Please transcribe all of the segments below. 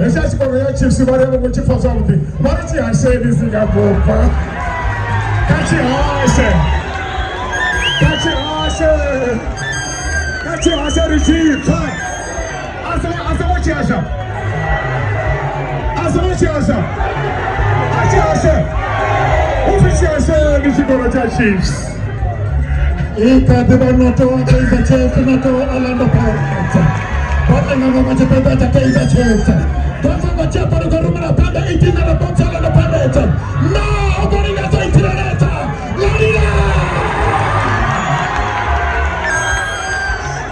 Essa escola tinha se valer muito de fazer algo. Para te achar eles ligar boca. Cate acha. Regime. Asa what you acha. Official is going to Chiefs. Ika Bibanoto, Kaiser Chiefs, Nato, Orlando Pirates. But I'm going to pay better Kaiser Chiefs. Don't forget to put the Rumana Panda 18 and the box on the Pirates. No, going to say to the letter. Ladina!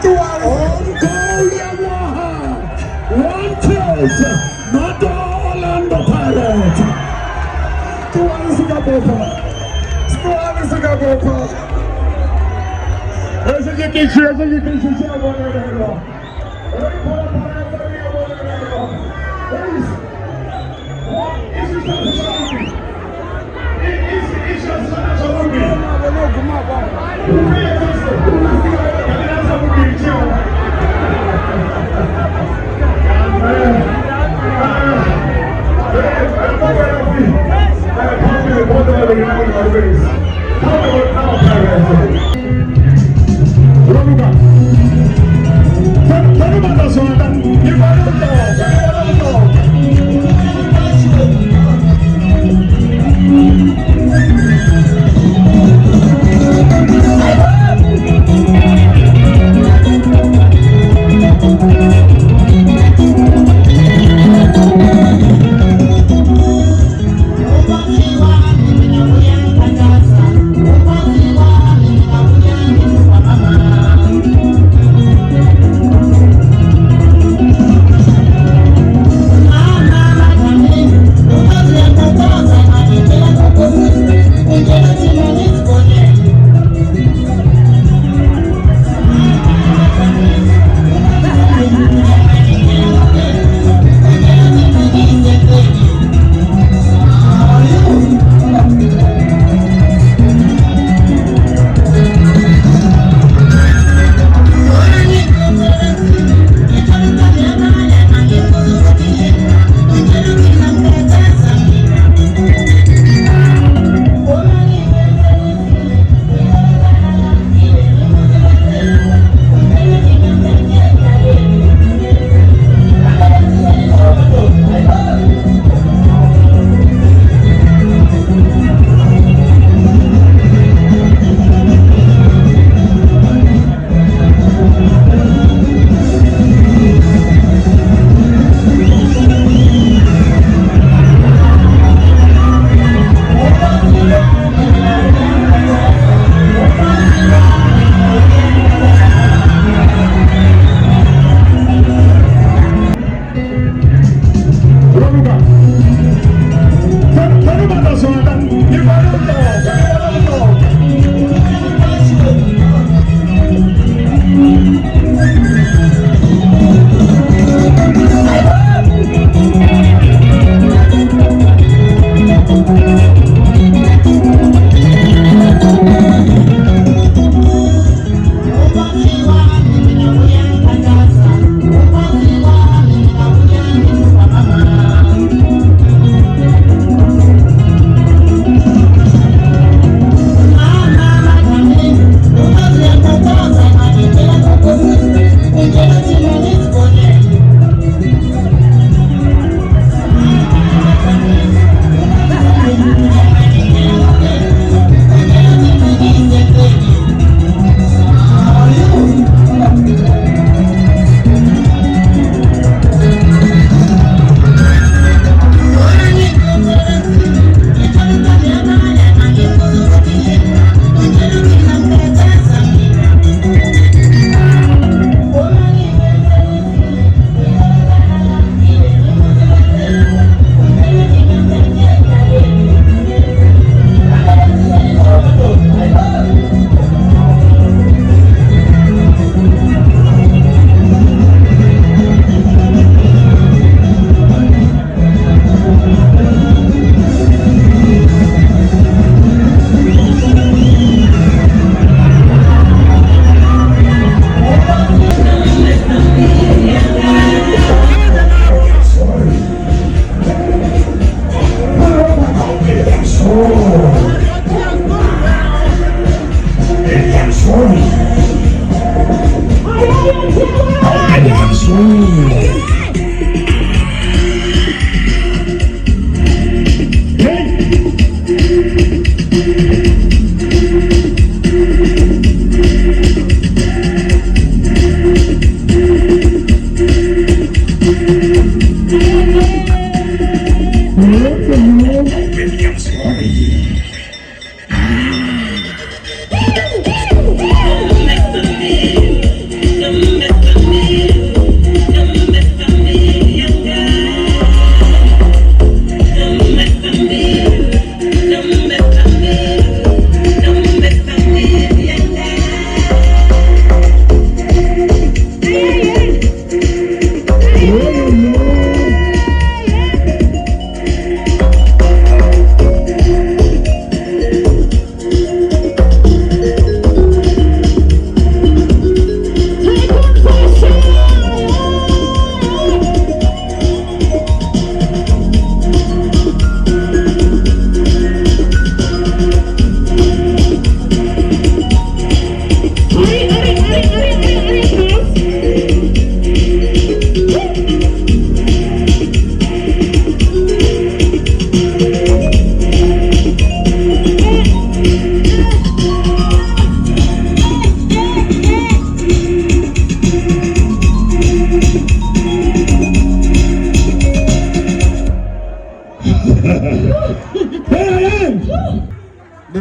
To our own goal, Yamaha. 1 kills, Nato, Orlando Pirates. To our Singapore. Essa aqui quem chega, Vamos lá.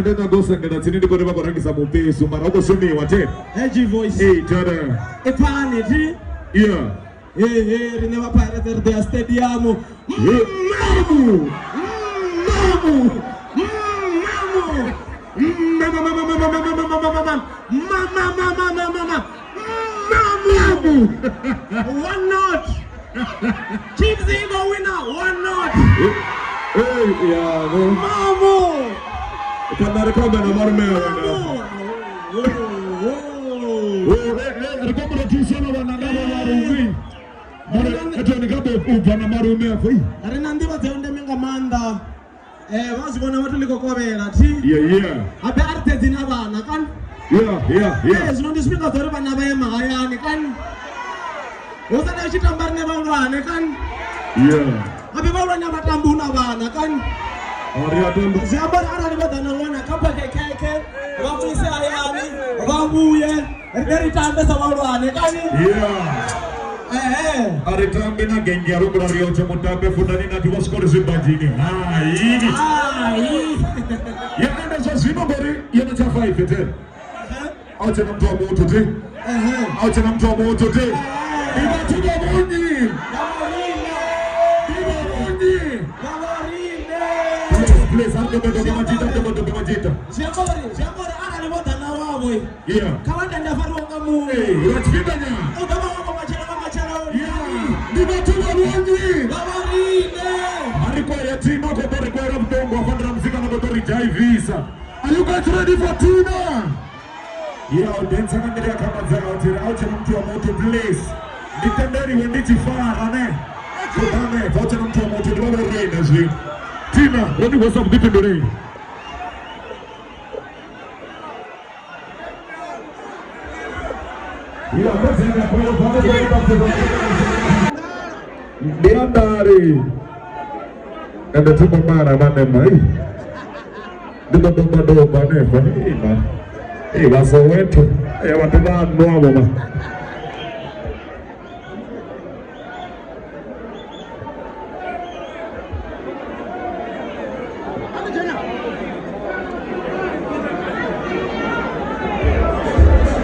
Nenda gosa ngada sini ndiko ndeba korangi sa mupesu mara uko shoni wate. Edgy voice. Hey, tada. Epani ti. Yeah. Hey, never pirated their stadium. Mamu. One knot. Chiefs Eagle winner. One knot. Hey, yeah, no. Mamu. Kana rekaba na marumea wana. Rekaba tisana wanangaba marumea. Mara eto nikabo upana marumea foi. Arena ndiba zeonde menga manda. Bazibona watu liko kwabela ti. Yeah. Abe arte zinabana kan. Yeah. Zinondi speaker zore bana baye magayani kan. Usana chitambar ne bawlwane kan. Yeah. Abe bawlwane batambu na bana kan. Ariya tambu. Zabar ana ni badana ngona kapa keke. Bafise ayani, babuye. Eri tambe sa bawlwane kan. Yeah. Aritambe na gengia rukura rioche mutabe fundani na tiwaskori zimbajini. Yana za zima bori, yana za 5 ete. Auche na mtu wa moto te. Auche na mtu wa moto te. Iba tuba monyi. Please, I'm going to majita. Siambori ana ni badana wawe. Yeah. Kawanda ndafaru ngamu. Hey, ratfidanya. Nimetoka Rwanda. Babarine. Alikuwa yatima kwa bari kwa mtongo afandra mzika na botori jai visa. Are you guys ready for Tina? Yeah, dance kama kama zao tira out na mtu wa moto please. Nitenderi wendi chifara ne. Kutane vote na mtu wa moto ndio reina zwi. Tina, ready what's up deep in the rain. Yeah, that's Diandari kada tumo mara mane mai diba doba ne fa waso wetu watu ba nwa mama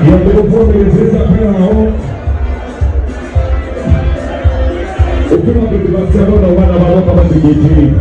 ya ndio sasa pia Ukima Barcelona wana baroka masigiti.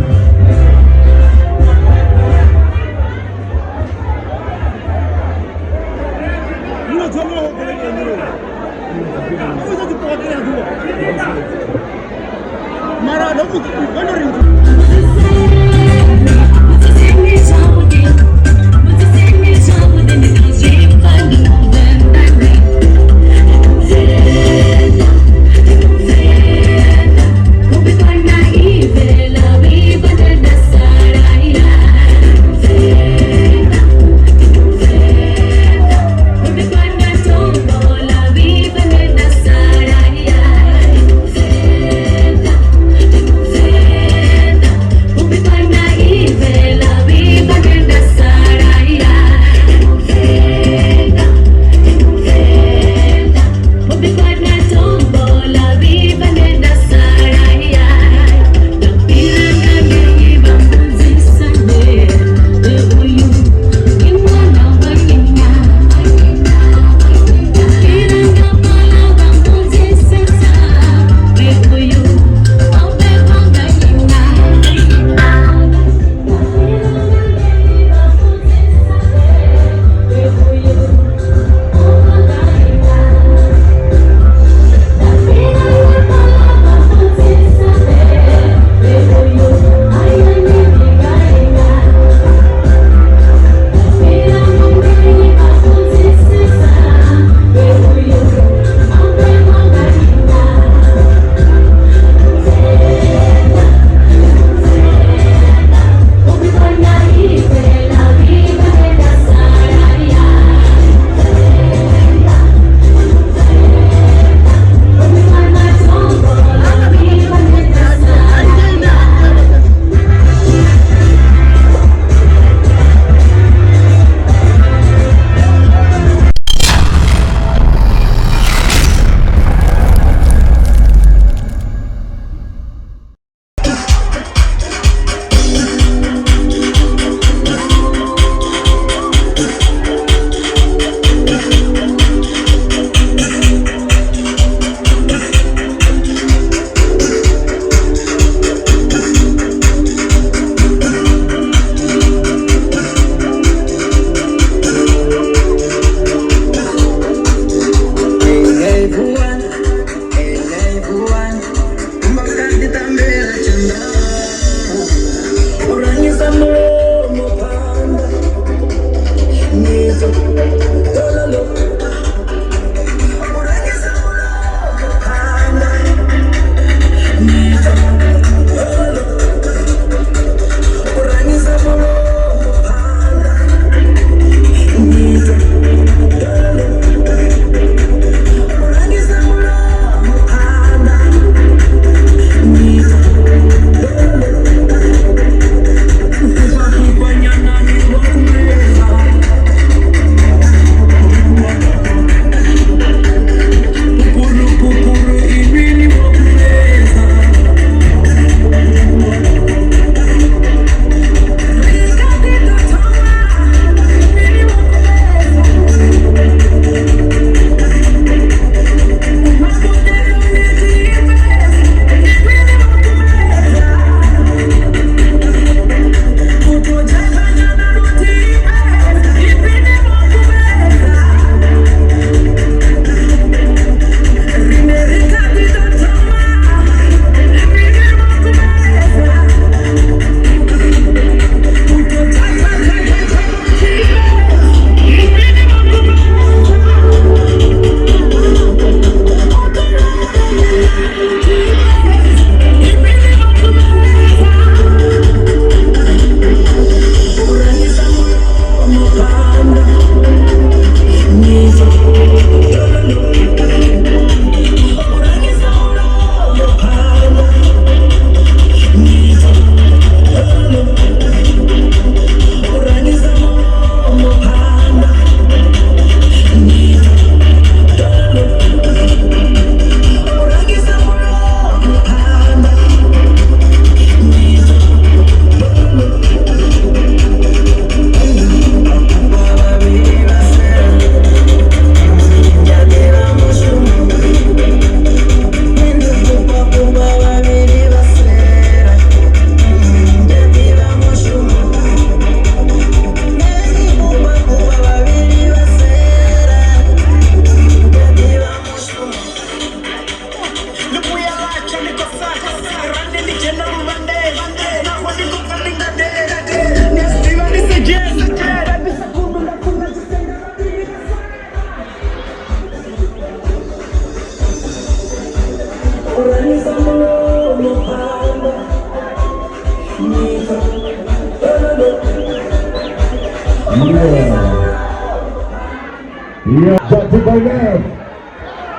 Jati Bayer,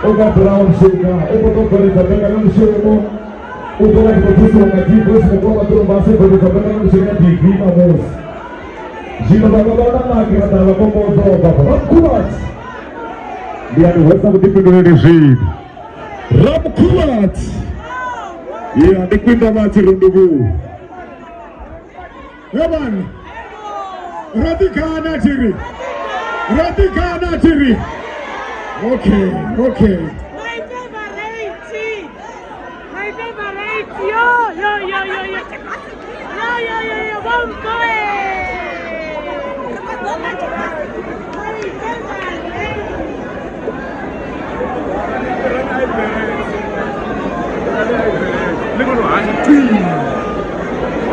Oga Brown Suga, Oga Berita dengan Sumo, Oga Berita mengaji terus membawa turun masuk Berita dengan Suga di Lima Mus. Jika bagaimana lagi adalah pemotor Bapak Kuat. Dia dua sama di Indonesia. Ram Kuat. Iya, di Pintu Mati Rundugu. Yaman. Radika Najiri. Radika Najiri. Okay. My favorite. Yo. Vamos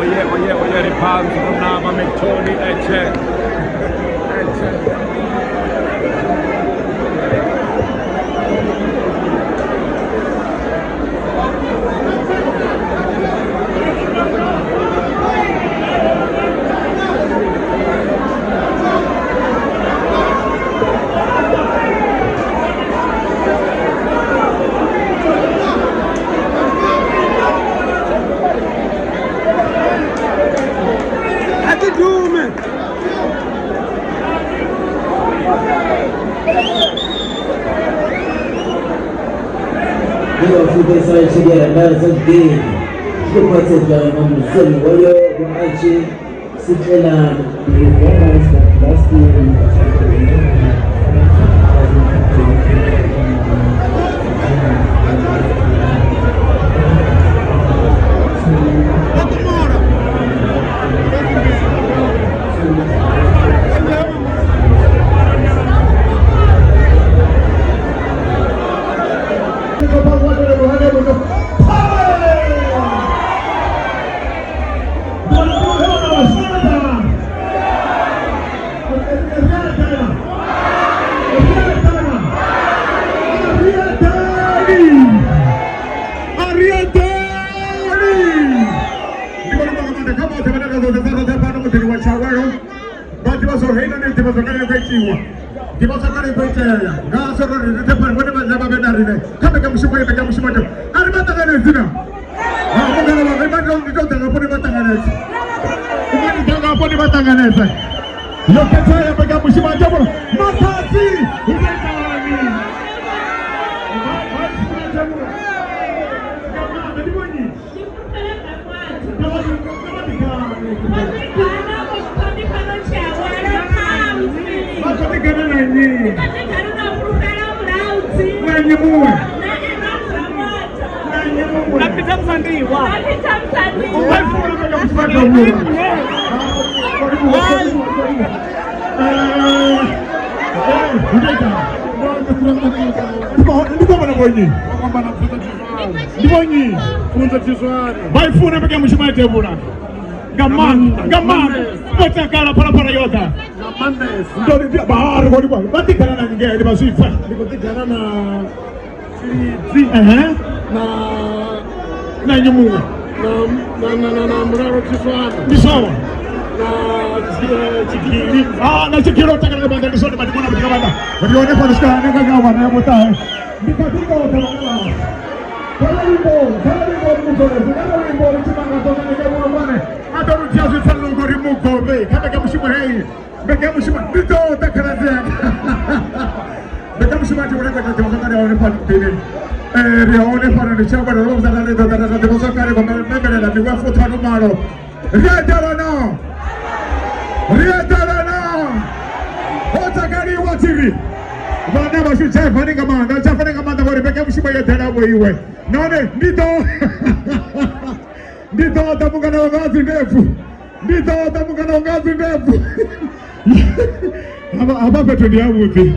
Oye, ripanzo, tornava Mettoni e c'è. Sai chegando mais alguém que pode ser já uma música olha com a gente se ela vai funa porque mshima tebura gamman pata kala para yota ndo ndio bahari kwa kwa batikana na ngeli basifa batikana na siri na nyumu na mraro kiswana bisawa na chikiri na chikiro takana banda nisoni badikona badikana walione kwa skana kama wana mota ndikatuka watawa Bana basi chafani kamanda bori peke mshima yote na wewe. Naone ndito tamuka na ngazi ndefu. Hapa petu ni amuti.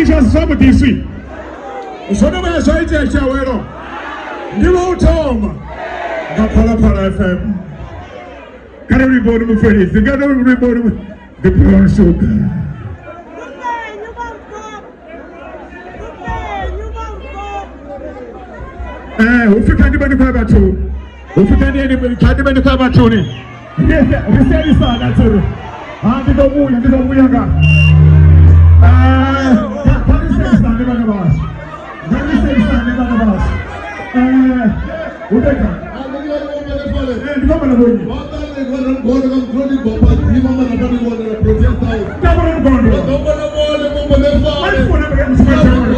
Isha sababu tisi. Usono ya shaiti ya shawero. Ndiwo utoma. Pala FM. Can everybody move for this? Can everybody move the brown sugar? Ufika ndibani kwa batu. Ufika ndibani kwa batu ni. Riseli sana tu. Ndiko muyanga. Riseli sana ndibani basi. Riseli sana ndibani basi. Uteka. Ndiko mana boyi. Ngono ngomkrodi baba ndimo mana bani wona protest house. Ndabona ngondo. Ndabona bole bomba lefa. Ayifuna bekamsifana.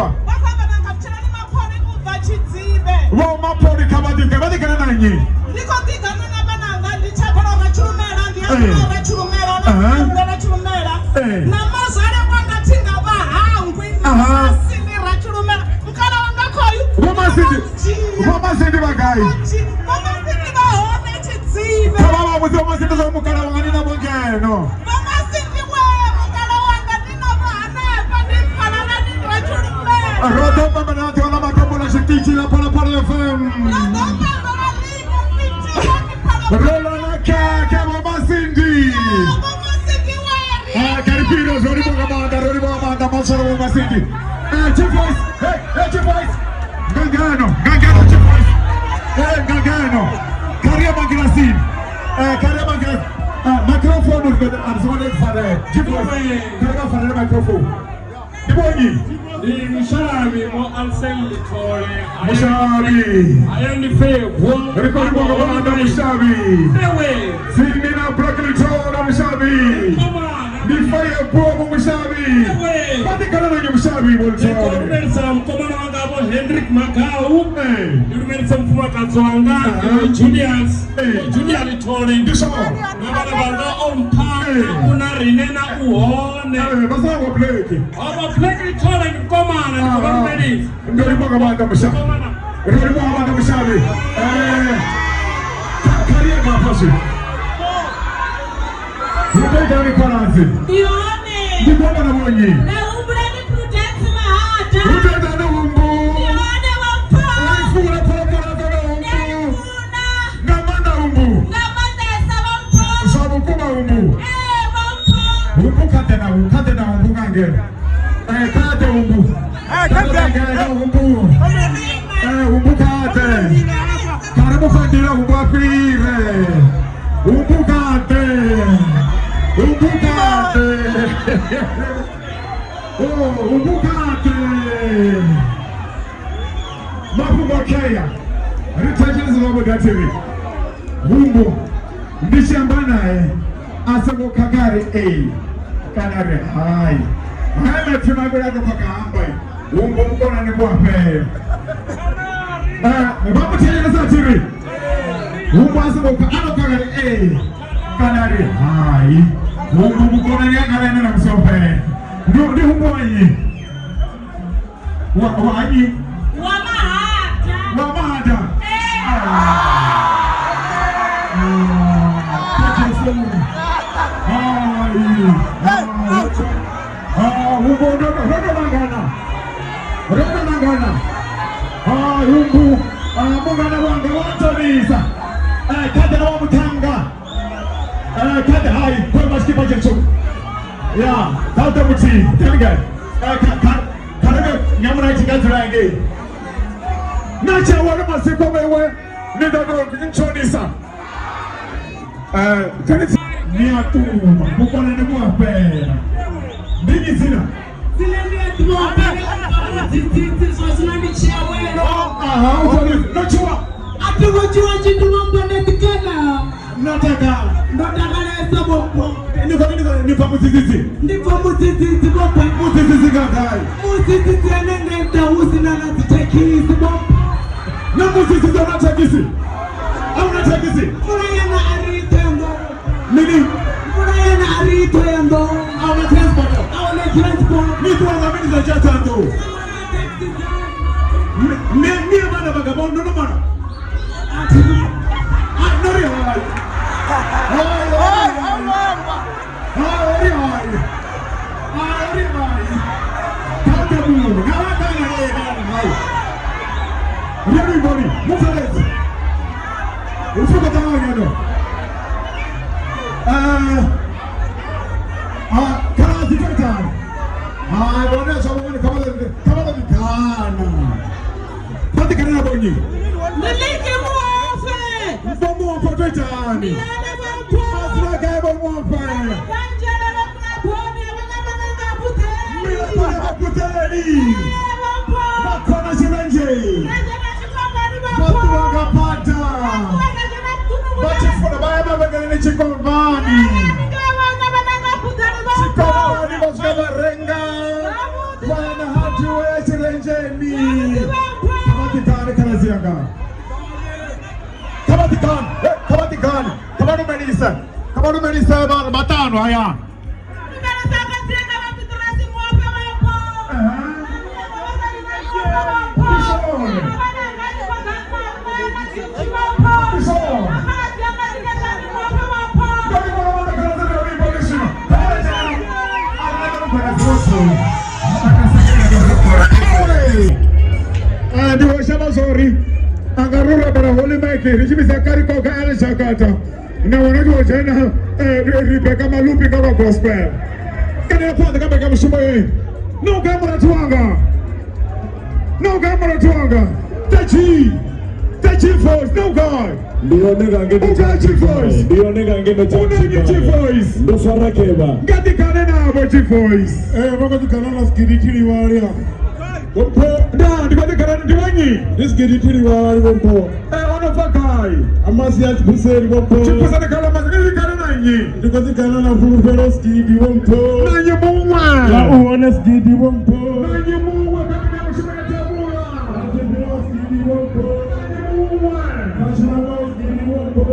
Baba. Wa mapori kabadika badika nanyi. Niko tigana na bananga ndichapora gachurumera gachurumera na mazare kwakatinga bahangwi asini rachurumera mkana wanga koyu Mama sindi bagai bahone chidzibe Baba muzoma sindi zo mukana wanga nina bongeno mama sindi wewe mkana wanga nina bahane pandipana na nini rachurumera Rodo mama na wala makambo shikiti la pala FM Rola na kaka Mama Cindy Karipiro Rodi Bogamanda Masoro Mama Cindy Chief Voice Chief Voice Gangano Chief Voice Gangano Karia Magirasin Karia Magirasin Microphone I'm sorry for Chief Voice Karia for the microphone Ibonyi Mushabi mo alseli tole. Mushabi. Ayandi fe wo. Rekodi Bogamanda Mushabi. Ewe. Sidnina Broccoli Tona Mushabi. Ni fire bobo Mushabi. Ewe. Pati kana na Mushabi bolso. Komensam komana ngabo Hendrik Makau. Komensam fuma katswanga Julius. Julius tole. Diso. Ngabana banga ompa kuna rinena uone. Basa wa play. Aba play tole komana ngabani. Ngori Bogamanda Mushabi. Rekodi Bogamanda Mushabi. Karia ngapasi. Ndani kwaranzi. Dione. Ndibona na monyi. Na umbre ni prudence mahata. Utenda na umbu. Dione wampa. Uifuna para na umbu. Nefuna. Ngamanda umbu. Ngamanda esa wampa. Sabu kuma umbu. Wampa. Umbu kate na umbu kange. Kate umbu. Kate na umbu. Umbu kate. Karibu fandira umbu apire. Umbu kate. Umbukate! Oh, umbukate! Mapumokeya! Ritajenzi wabugatiri. Umbu. Ndishambanae. Asabo kagari Kanare hai. Hana tunagura kwa kaambai. Umbu mkona ni mwape. Babu tena tiri. Umbu asabo kagari Kanari hai. Umbu mkona ni akara na msope. Ndio umbu wanyi. Wanyi. Wamahata. Umbu rodo mangana. Umbu mungana wanga watomisa. Kada wa mutanga. Kada hai kwa maskipa jecho. Ya, tata muti. Tanga. Karaga nyamuna chikazurange. Nacha wana masiko wewe. Nidodo nchonisa. Kanisa ni atuma. Mukona ni mwape. Nini zina? Nipa mutizizi bopa mutizizi gadai mutizizi anenda usina na zitekisi bopa na mutizizi anatekisi au anatekisi kuna aritengo nini kuna aritengo au na transport nitu wangamini za chatando mie mana vagabondo no mana nori hai Everybody, move on it. Let's go down again. Can I see your time? I want to show you the cover. What the can I bring you? More for the time. Makona sirenje. Watu wakapata. Bachi funa baya bagani chikovani. Chikovani baskaba renga. Wana hatu ya sirenje. Saga. Kabatikan, kabatikan, kabanu menisa, matano haya. Ndio shamba zuri angarura bara holi maiki rijibi zakari kwa kaale shakata na wanajua jana Rebecca Malupi kama gospel kana panda kama mshumba yeye no kama tuanga Tachi voice no god ndio nega ngine Tachi voice ndo swara keba ngati kana na Tachi voice bako tukana na skiditili walia Wompo, da, ndikati kana ndiwanyi. Diskiditili wali wompo. Onofakai. Amasi ya chipuseri wompo. Chipuseri kala mazikili kana nanyi. Ndikati kana na fulufero skidi wompo. Nanyi muwa. La uone skidi wompo. Nanyi muwa kama mshimaya tabula. Nanyi skidi wompo. Nanyi muwa. Nanyi skidi wompo.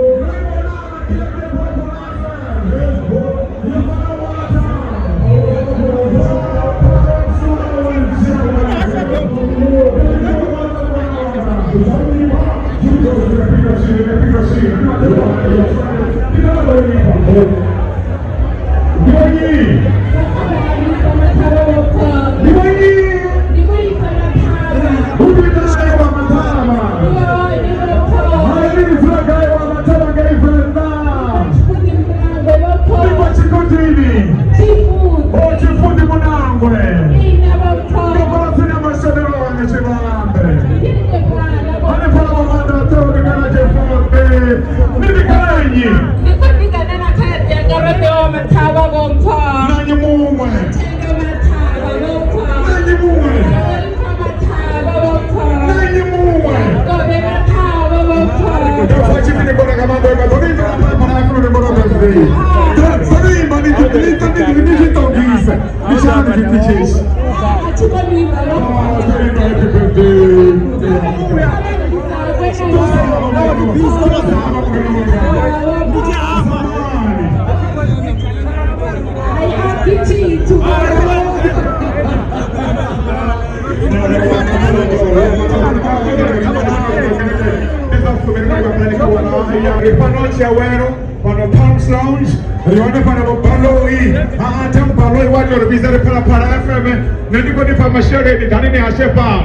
Pano Palms Lounge, rione pano baloi, atam baloi watu rubizare pala para FM, nani kodi pa mashere ni dhani ni hashepa,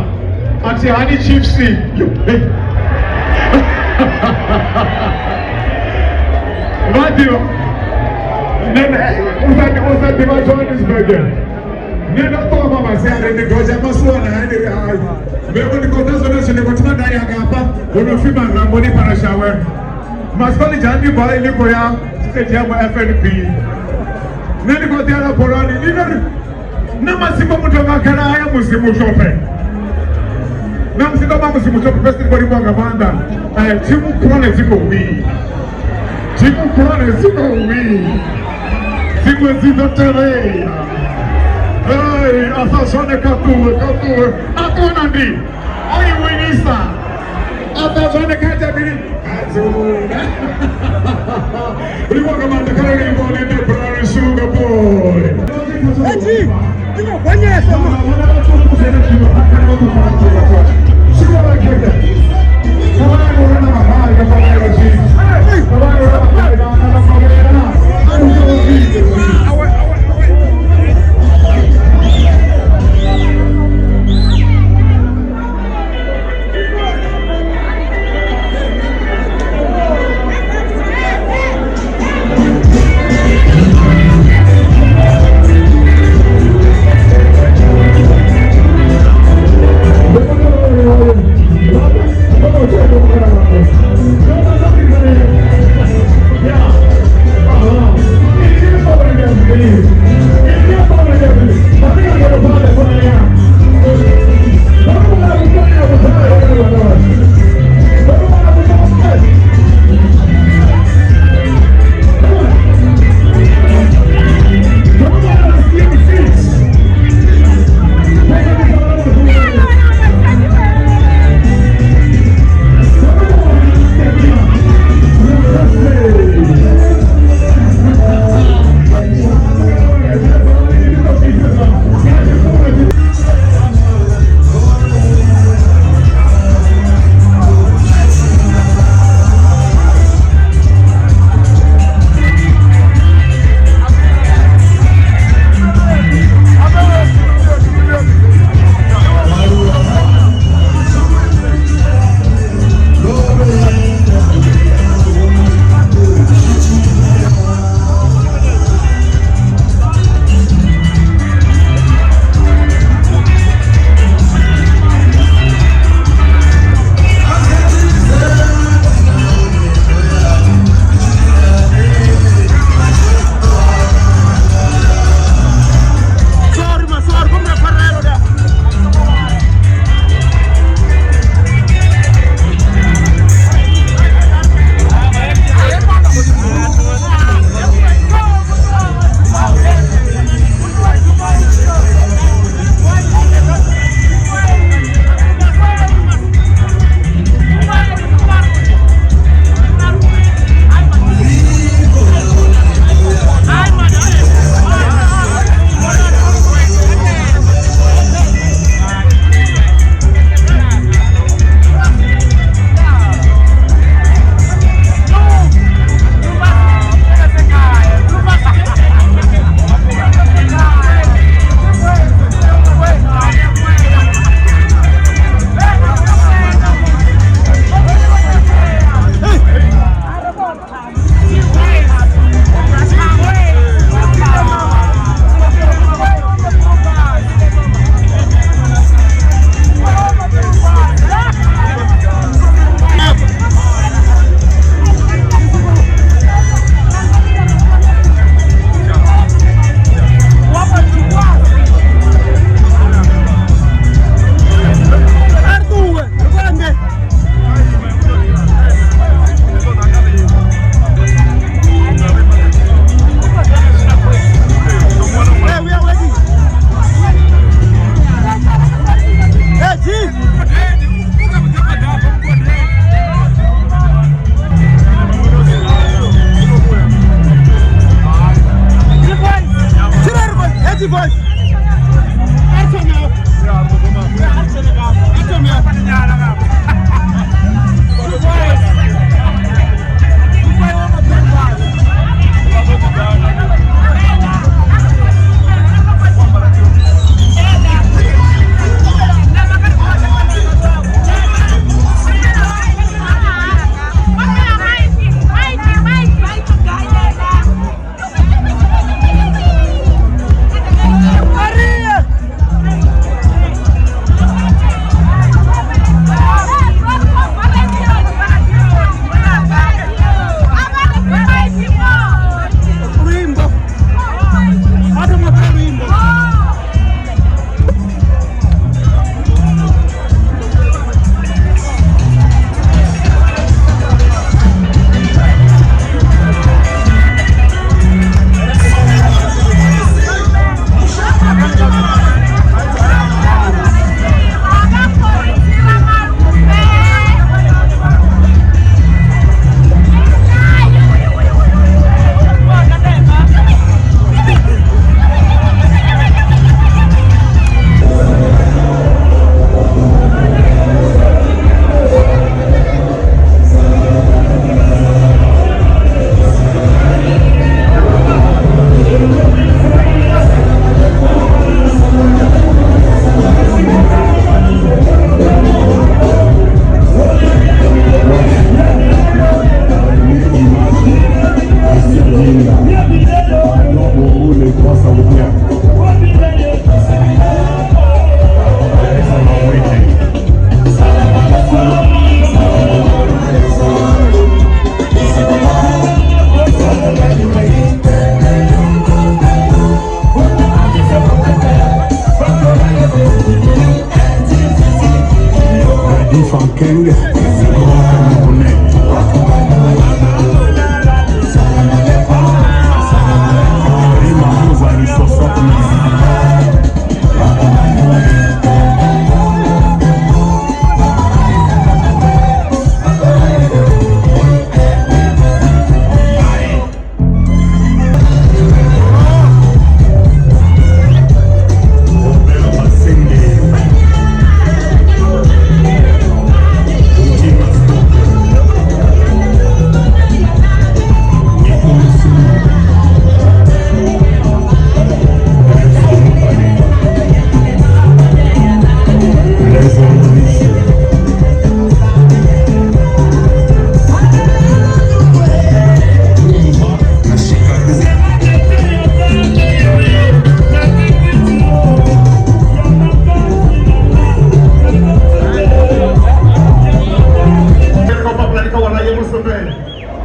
ati hani chipsi, Matthew, usa diva Johannesburg, nena toa mama sere ni goja maswana hani rai, meko ni kota zone sune kotuna dai agapa, ono fima ngamboni para shower. Maskoli jandi bala ili koya stage ya FNP. Nani kwa tiara porani nini na masipo mutoka kana haya musimu shope. Na msindo ma musimu shope pesti kwa ribu angabanda. Timu kurane ziko wii. Timu kurane ziko wii. Timu zito tere. Hey, asasone katuwe. Akona ndi. Oyi winisa. Asasone kajabili. We walk about the color of the brown sugar boy. Hey, one year, Love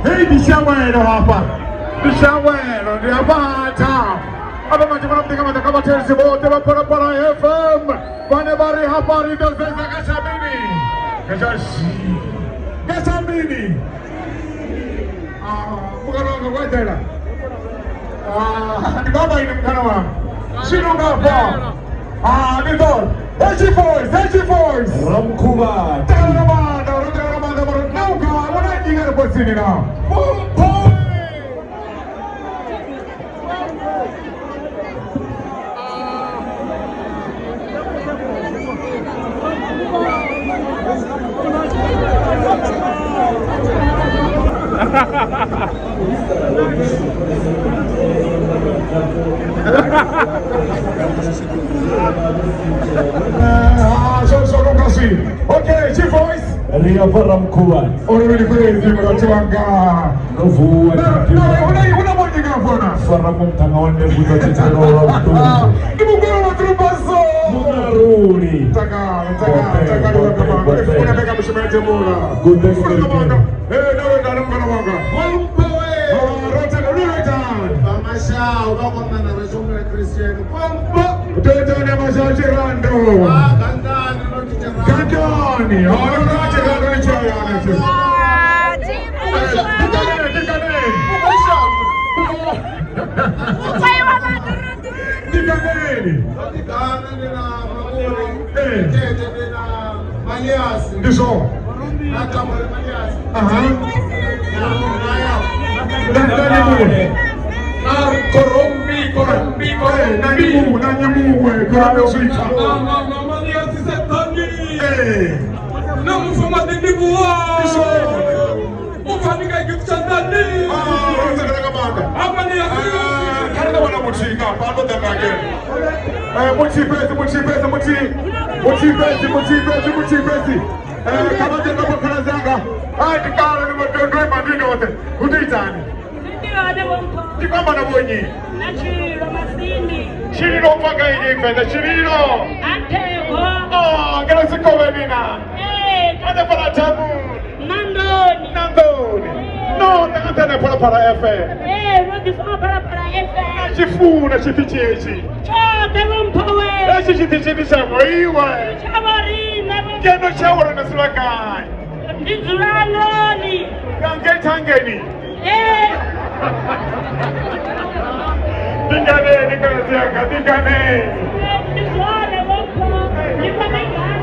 Hii ni shawero hapa. Ni shawero ni hapa. Hapa majumana mtika kama tenzi wote wa Parapara FM. Bwana bari hapa ndio sasa kashabini. Kashabini. Mkano wa tena. Ni baba ina mkano wa. Shino hapa. Ndio. H voice. Ramkuba. Sini now. Okay, Chief Voice. Ria Ramkuba. Already praised him with a changa. No fool. Una moja gavana. Faramu tangaone buto chitero ramtu. Kimugoro trupaso. Munaruri. Taga kama. Una bega mshimeje mura. Good day. Nawe kana mkana wanga. Wampoe. Rota down. Bamasha ubako na resume ya Christian. Pompo. Toto na masaje rando. Gandani no kitema. Gandani. Anaje gandani chaya anaje. Dikadeni. Dikadeni na mamuri. Tete na maliasi. Ndiso. Hata maliasi. Aha. Naya. Korombi. Nanyamu we. Korombi swika. Maliasi setani. Na mfuma dindibuwa. Ndiso. Ufanika ikichandani. Rota kabanga. Hapa ni asili. Karenda wana muchinga. Pado dangage. Muchipesi. Kama jenda kwa kanazanga. Tikala ni matondwe madini wote. Kutitani. Tikamba na bonyi. Nachiro masini. Chirino mpaka hii fedha. Chirino. Atego. Kila siku wenina. Kata para tamu. Nandoni. No, takatana para FM. Rodi fuma para FM. Chifuna chifichechi. Chote rumpowe. Esi chitichiti chamoiwe. Chavari never. Keno chawara na sulakai. Nizulangoni. Tangeni. Dikane, dikane. Nizulane rumpo. Nipamegana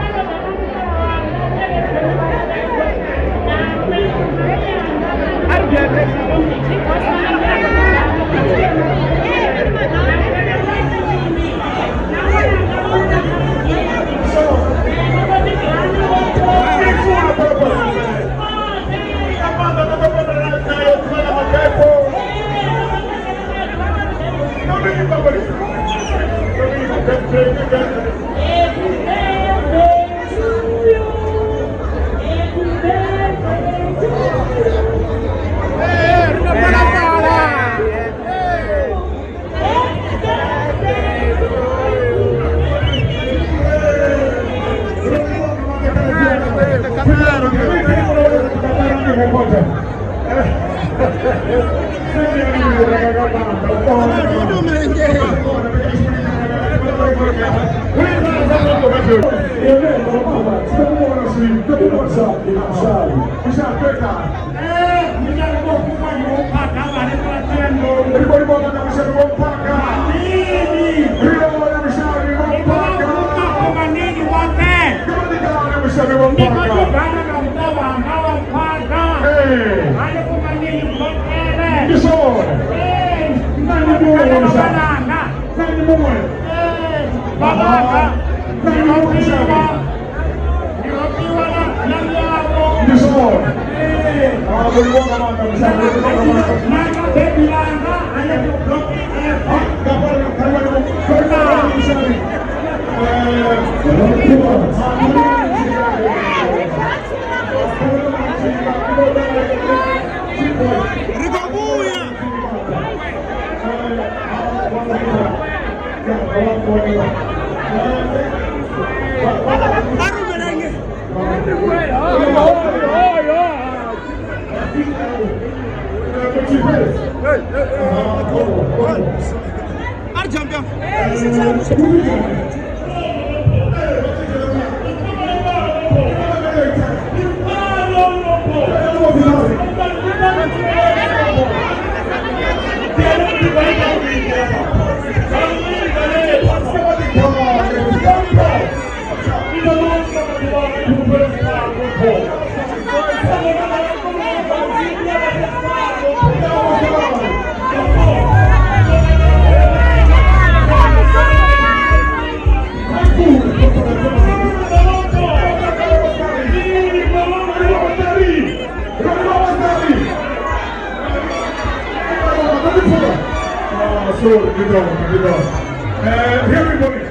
Everybody,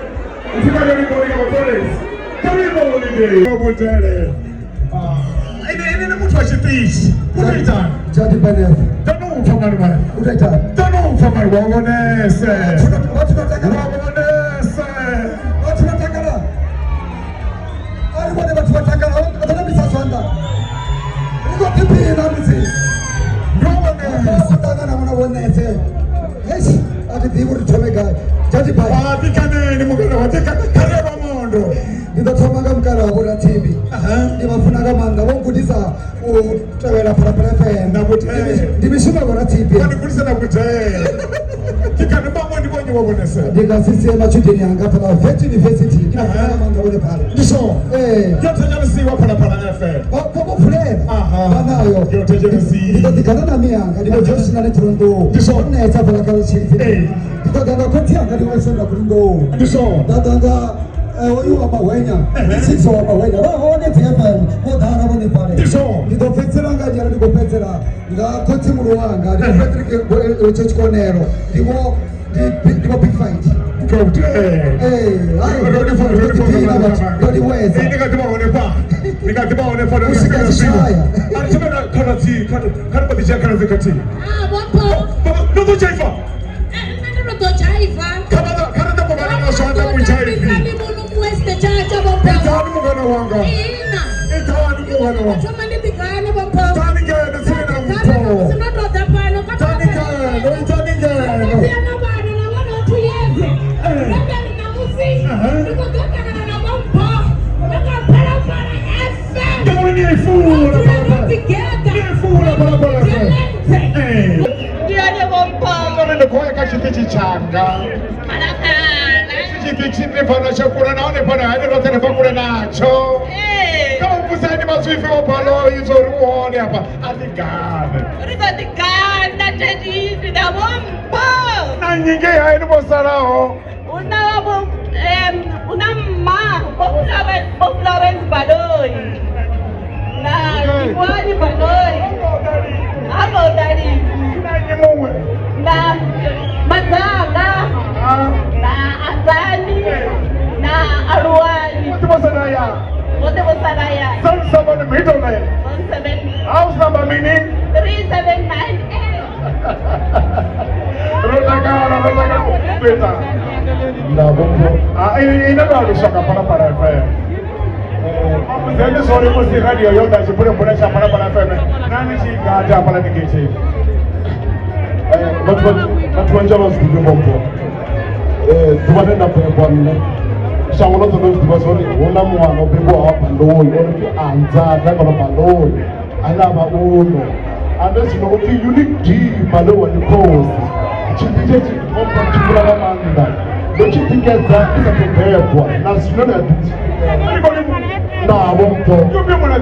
if you got anybody on police, come here holiday. Ini mtu ashitishi. Unaita? Jadi bana. Tano mfamani bana. Unaita? Tano mfamani waonese. Watu nataka waonese. watu nataka la. Wale watu nataka la. Watana misaswanda. Niko pipi na mzi. Waonese. Watana na waonese. Yes, ati bibu tutomega. Jadi bana. Watikane ni mugana watikane kareba mondo. Ndatomaga mkara wa TV. Ndibafunaga manda wongudisa utawela parapara fe na buteye. Ndibishima wa TV. Kwani kulisa na buteye. Kikane bamwe ndibonye wabonesa. Ndiga sisi machudeni anga pala Vet University. Ndibafunaga manda wole pale. Ndiso. Yote jana si wa parapara fe. Babo fule. Banayo. Yote jana si. Ndikana na mianga ndibo Josh na Toronto. Ndiso. Neza pala kala chiri. Ndikana koti anga ndibo sonda kulindo. Ndiso. Dadanga oyu amawenya sisi wa amawenya waone tfm modana bone pale ndido petseranga nyara ndigo petsera nga koti muruwanga ndigo petrike chechkonero ndigo big fight Kote. Rodi weza. Nikatiba one pa. Usikazishaya. Anasema karati, karati badija karati kati. Wapo. Ndio chaifa. Ndio chaifa. Karata kwa bana swanda mujaifi. Itani mugana wanga. Itani mugana wanga. Somani bigana wapo. Tani gani sina mto. Sina ndo tapano kata. Tani gani, tani gani. Florence Baloi. Na Kiwani Baloi. Hapo ndani. Na Mazaga. Na Azani. Na Arwani. Wote wasaraya. Someone middle name. 17. House number meaning 3798. Beta. Na bongo. Ina ndo soka para FM. Ndio sori musi radio yoda chipure ponesha para FM. Nani si gaja para nikiti. Watu wanja wasikie bongo. Tuwane na kwa nne. Shangolo to those because only una mwana bebo hapa ndo only anza na kwa balo. Ala ba uno. And that's no unique deep malo ni pose. Chipije chipomba chipura la manda. Don't think that is a prepare for. Now you know that. No, I won't go. You be one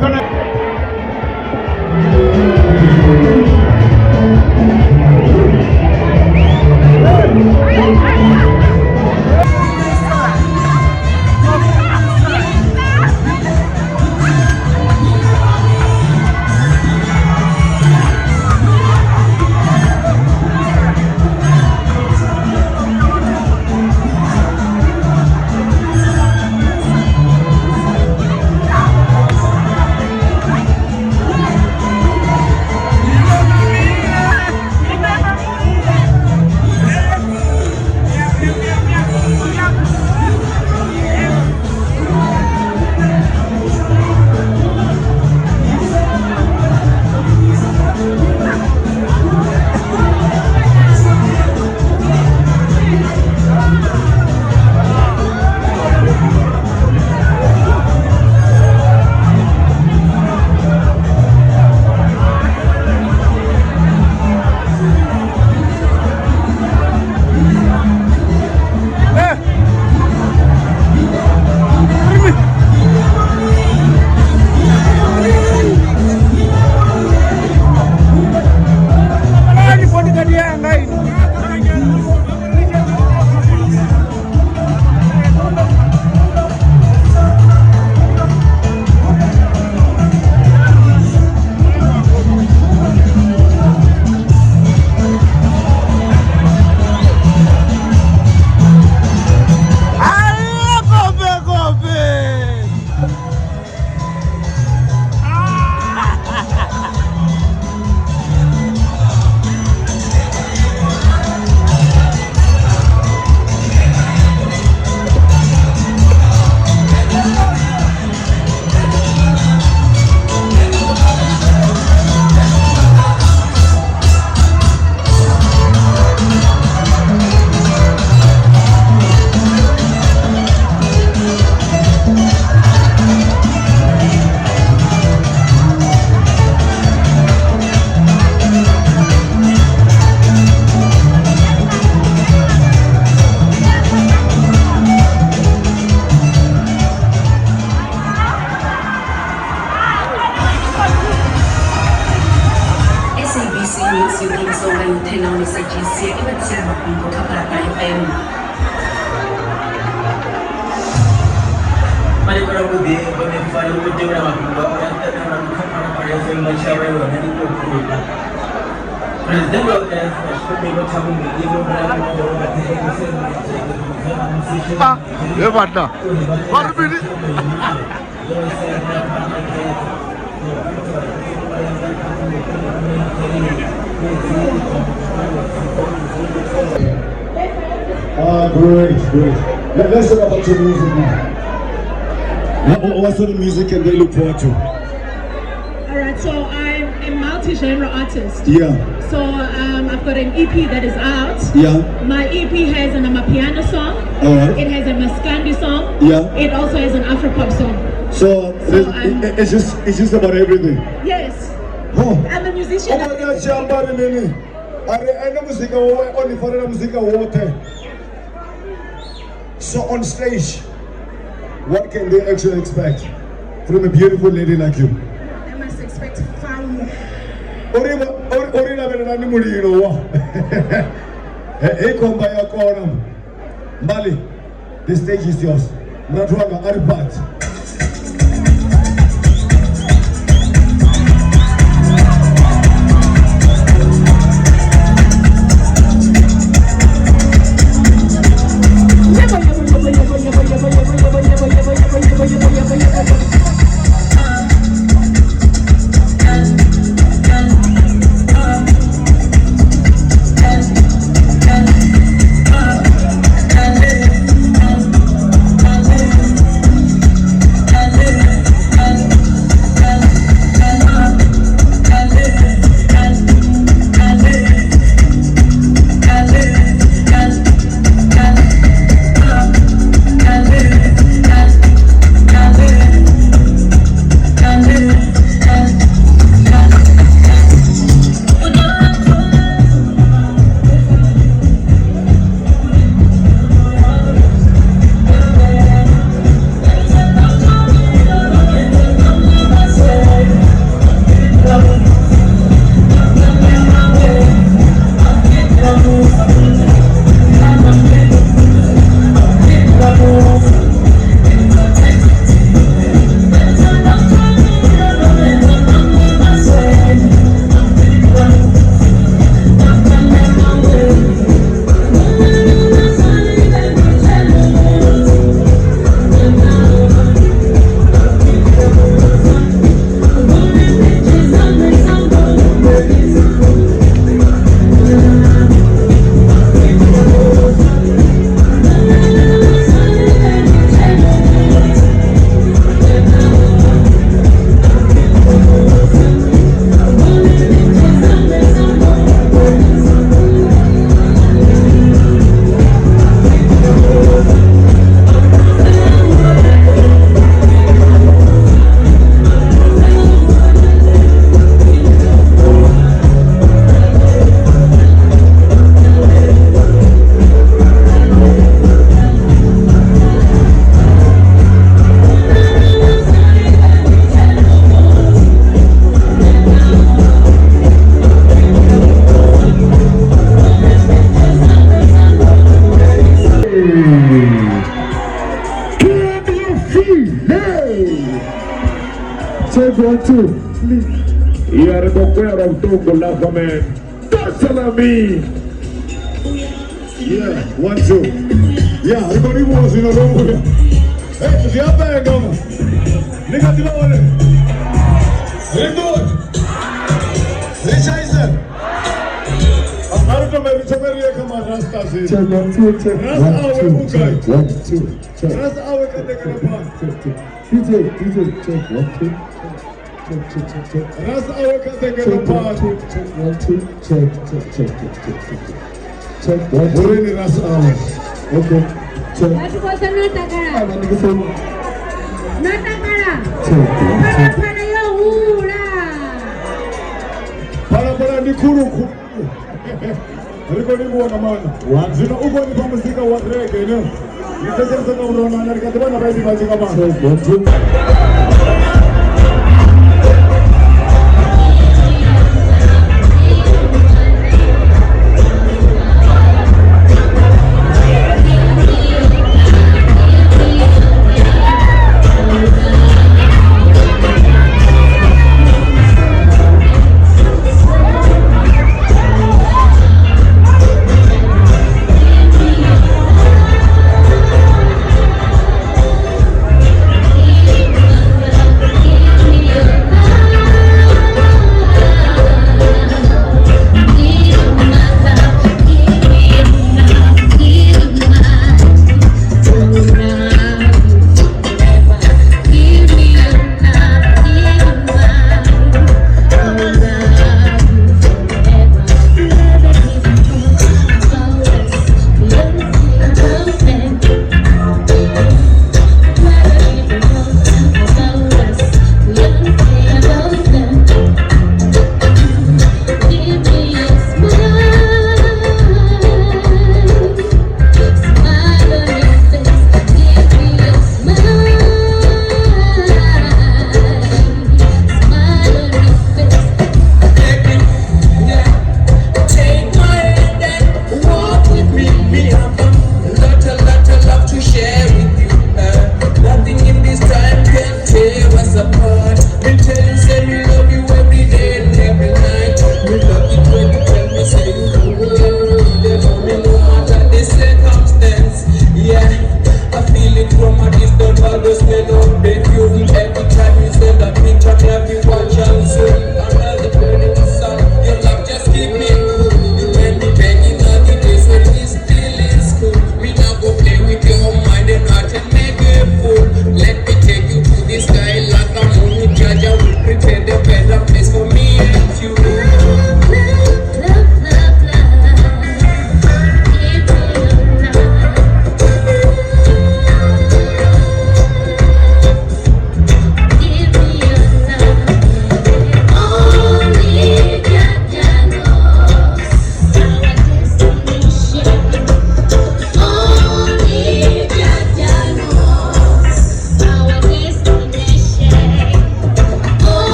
Great. Let's talk about your music now. What sort of music can they look forward to? Alright, so I'm a multi-genre artist. Yeah. So I've got an EP that is out. Yeah. My EP has an Amapiano song. Alright. It has a Maskandi song. Yeah. It also has an Afropop song. So it's just about everything. Yes. Oh. I'm a musician. So on stage, what can they actually expect from a beautiful lady like you? They must expect fire. Mali, the stage is yours. Mnatuanga Aribat. two, please. Yare bokwera utongo lava man. Tasalami. Yeah, 1, 2. Yeah, everybody was in a room. Hey, is your bag on? Nigga, you know what? Remote. Rechaisen. I don't know if it's come on, Rasta says. Check 1, 2, check. Rasta, 1, 2, check. 1, 2, check. Rasta, how can they get a part? DJ, check. 1, 2. Check. Rasta, how can they get a part? Check. 1, 2, check. Check. 1, 2. We're in Rasta hour. Okay. Check. Watu kosa natakara. I'm gonna say. Natakara. Check. Para yo hura. Para ni kuruku. Everybody go on man. Zina ugo ni pamusika wa reggae, no? Ni pesa sana unaona na kadibana baadhi baadhi kama. Check. 1, 2.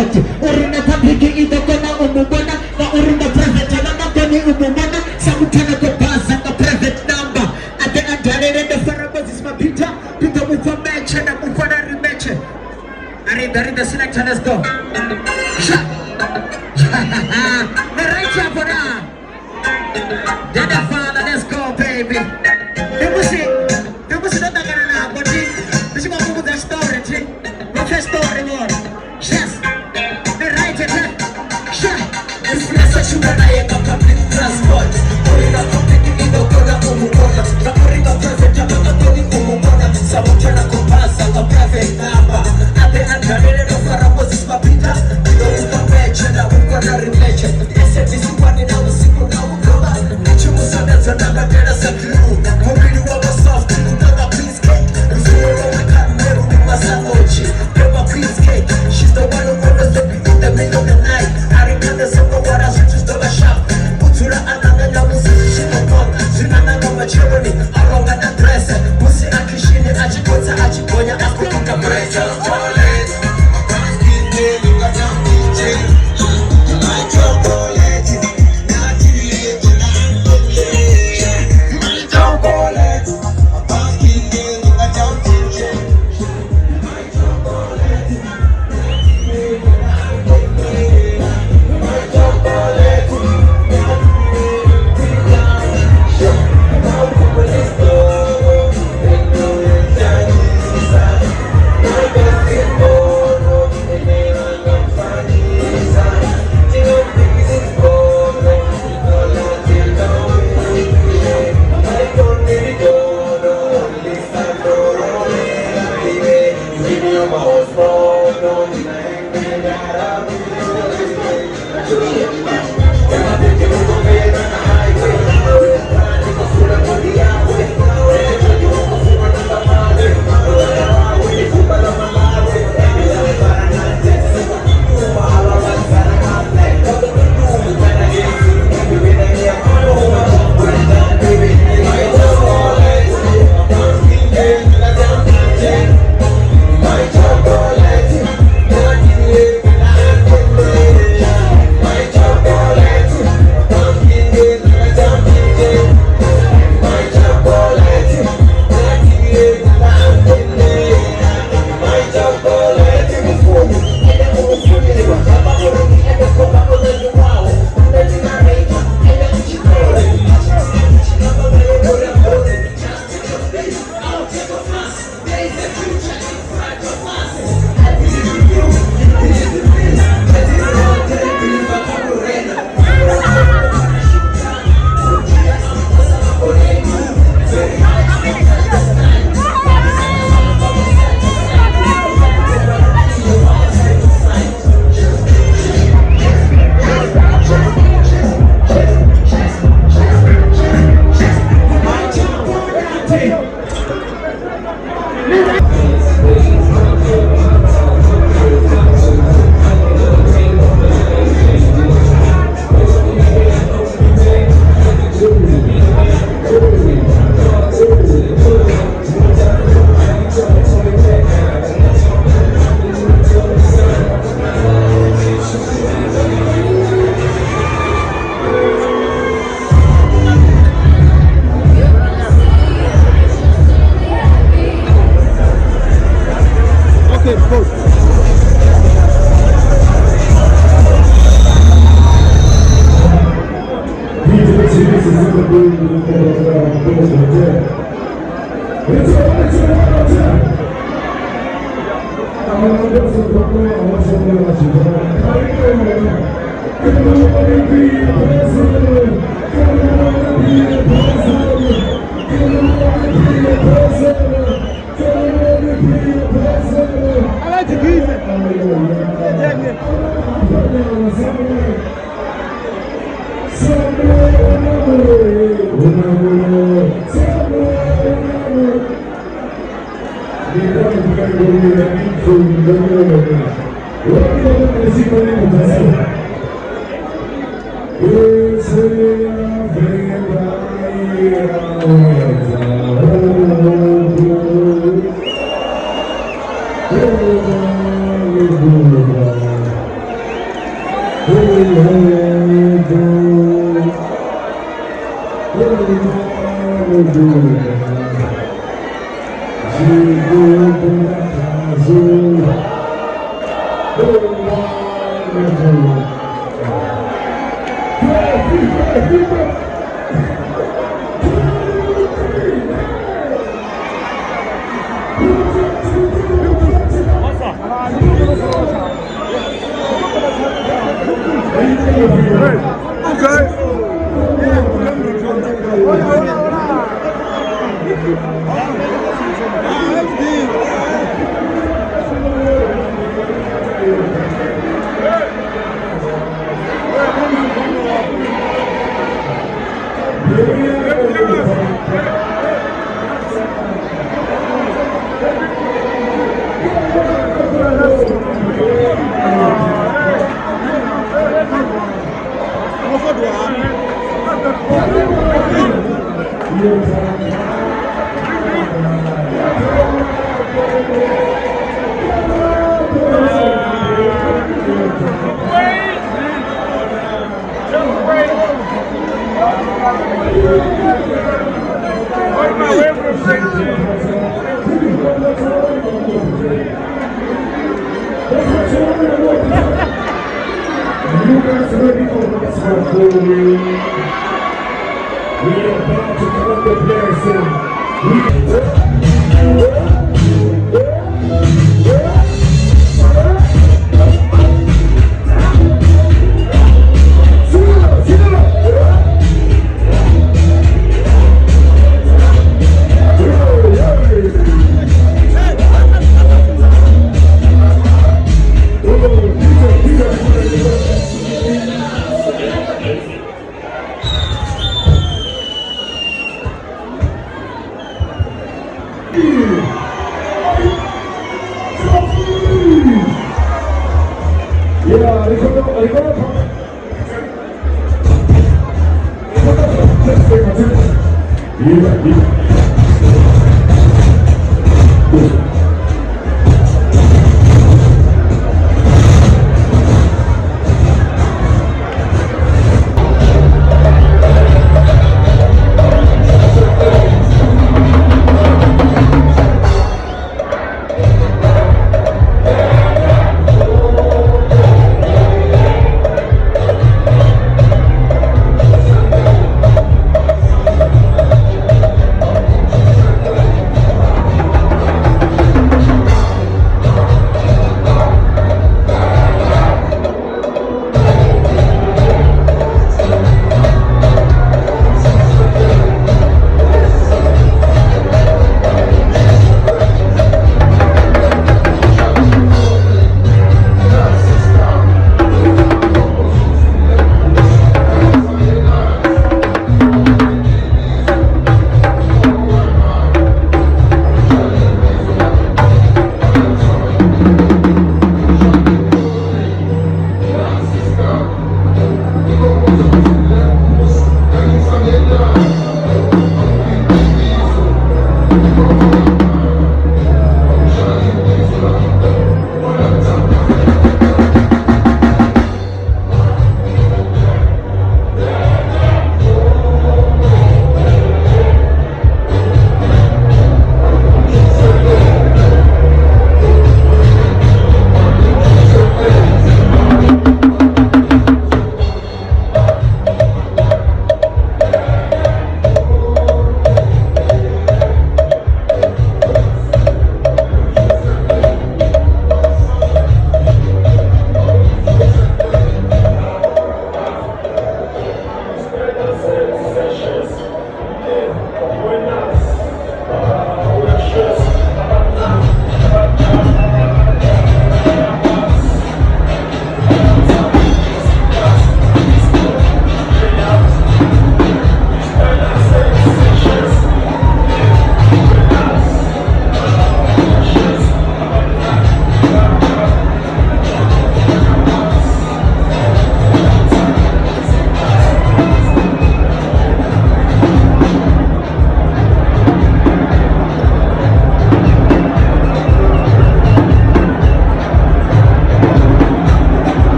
transport. Urina public ito kona umubona na urina private na makoni umubona samutana ko pasa ka private number. Ate andarere de farabosis mapita pita mufa match na mufa na rematch. Ari the selector, let's go. The right here for now. Dada father, let's go, baby. People say not gonna but this is what we the story. No first story more. Yes, the right here. This is such a way of public transport. Orina public in the corner umubona. Na orina private na makoni umubona. Samutana kupasa ka private number. Ate andarere no farabosis mapita. Ndo ukameche na ukona remeche. Ese visi wani na usiku na ukola. Nichumusana zananga tena sakiru. Mubili wama soft, unanga please cake. Mfumo wa kameru ni masaochi. Pema please cake. She's the one who always let me in the middle of the night. Arikanda soko wara switches to the shop. Utura ananga na musisi shimokon. Zinana na machironi. Aronga na dress. Musi akishini achikota achikonya akukuka mrecha.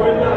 When